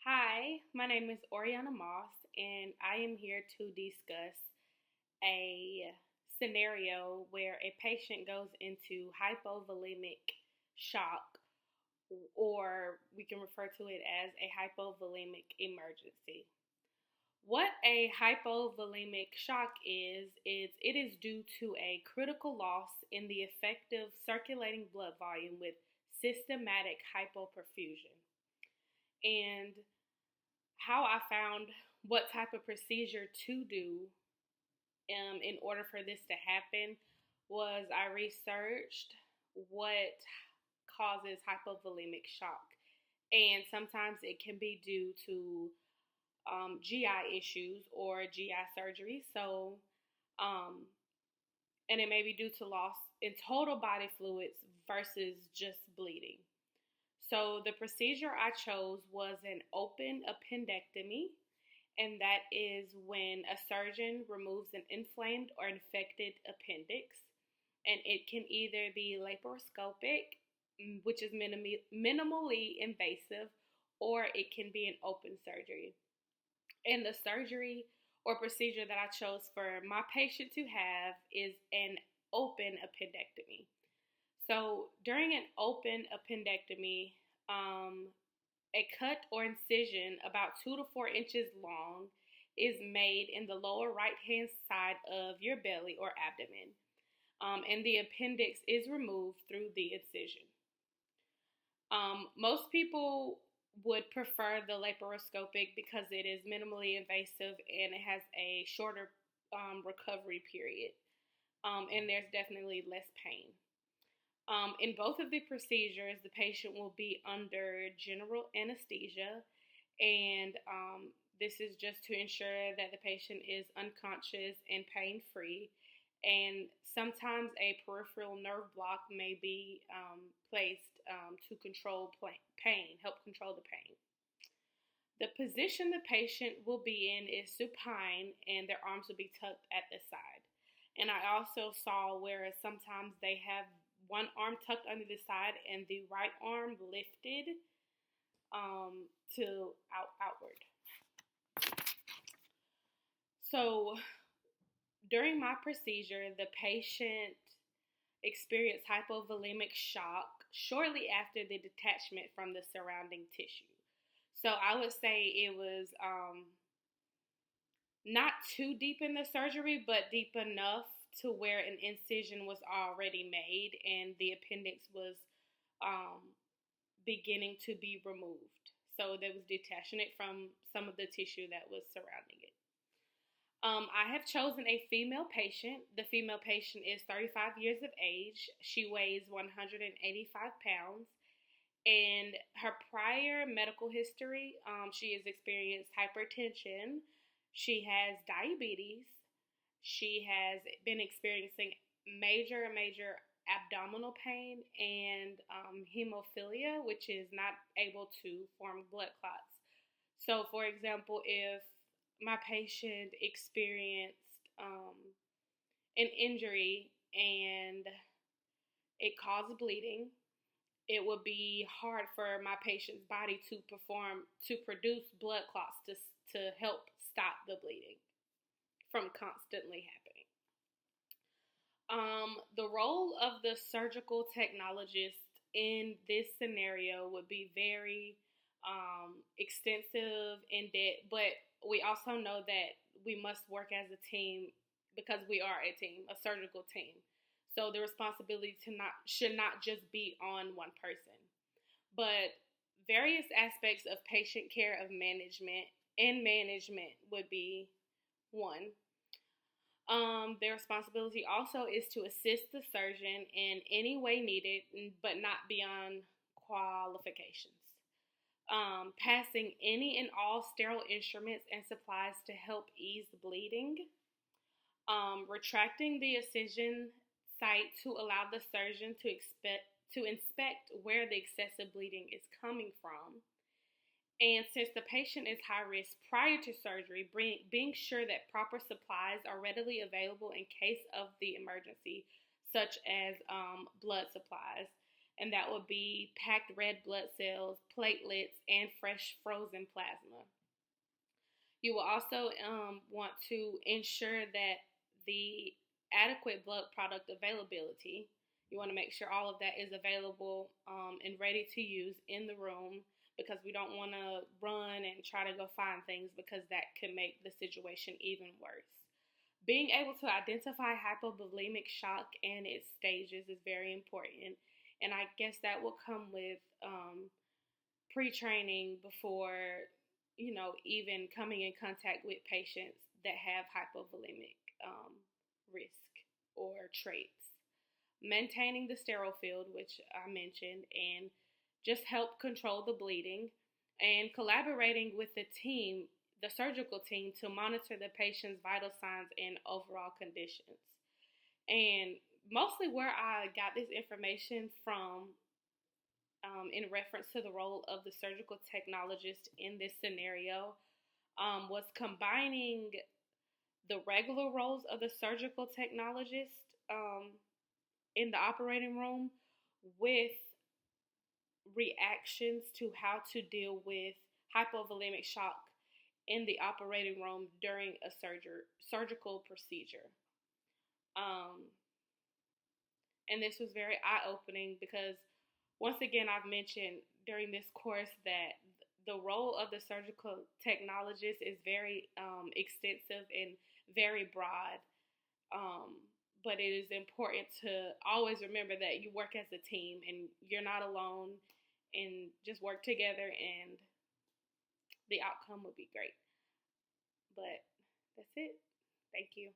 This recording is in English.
Hi, my name is Oriana Moss, and I am here to discuss a scenario where a patient goes into hypovolemic shock, or we can refer to it as a hypovolemic emergency. What a hypovolemic shock is it is due to a critical loss in the effective circulating blood volume with systematic hypoperfusion. And how I found what type of procedure to do in order for this to happen was I researched what causes hypovolemic shock. And sometimes it can be due to GI issues or GI surgery. Um, and it may be due to loss in total body fluids versus just bleeding. So the procedure I chose was an open appendectomy, and that is when a surgeon removes an inflamed or infected appendix, and it can either be laparoscopic, which is minimally invasive, or it can be an open surgery. And the surgery or procedure that I chose for my patient to have is an open appendectomy. So during an open appendectomy, a cut or incision about 2 to 4 inches long is made in the lower right hand side of your belly or abdomen, and the appendix is removed through the incision. Most people would prefer the laparoscopic because it is minimally invasive and it has a shorter recovery period, and there's definitely less pain. In both of the procedures, the patient will be under general anesthesia, and this is just to ensure that the patient is unconscious and pain-free. And sometimes a peripheral nerve block may be placed to control pain, help control the pain. The position the patient will be in is supine, and their arms will be tucked at the side. And I also saw where sometimes they have one arm tucked under the side and the right arm lifted to outward. So during my procedure, the patient experienced hypovolemic shock shortly after the detachment from the surrounding tissue. So I would say it was not too deep in the surgery, but deep enough to where an incision was already made and the appendix was beginning to be removed. So there was detachment from some of the tissue that was surrounding it. I have chosen a female patient. The female patient is 35 years of age. She weighs 185 pounds. And her prior medical history, she has experienced hypertension. She has diabetes. She has been experiencing major abdominal pain and hemophilia, which is not able to form blood clots. So, for example, if my patient experienced an injury and it caused bleeding, it would be hard for my patient's body to produce blood clots to help stop the bleeding from constantly happening. The role of the surgical technologist in this scenario would be very extensive, in depth, but we also know that we must work as a team because we are a team, a surgical team. So the responsibility should not just be on one person. But various aspects of patient care of management would be one. Their responsibility also is to assist the surgeon in any way needed, but not beyond qualifications. Passing any and all sterile instruments and supplies to help ease the bleeding. Retracting the incision site to allow the surgeon to inspect where the excessive bleeding is coming from. And since the patient is high risk prior to surgery, being sure that proper supplies are readily available in case of the emergency, such as blood supplies. and that would be packed red blood cells, platelets, and fresh frozen plasma. You will also want to ensure that the adequate blood product availability. You want to make sure all of that is available and ready to use in the room, because we don't want to run and try to go find things, because that could make the situation even worse. Being able to identify hypovolemic shock and its stages is very important. And I guess that will come with pre-training before, even coming in contact with patients that have hypovolemic risk or traits. Maintaining the sterile field, which I mentioned, and just help control the bleeding, and collaborating with the team, the surgical team, to monitor the patient's vital signs and overall conditions. And mostly where I got this information from, in reference to the role of the surgical technologist in this scenario, was combining the regular roles of the surgical technologist in the operating room with reactions to how to deal with hypovolemic shock in the operating room during a surgical procedure. And this was very eye-opening, because once again, I've mentioned during this course that the role of the surgical technologist is very extensive and very broad. But it is important to always remember that you work as a team and you're not alone, and just work together, and the outcome will be great. But that's it. Thank you.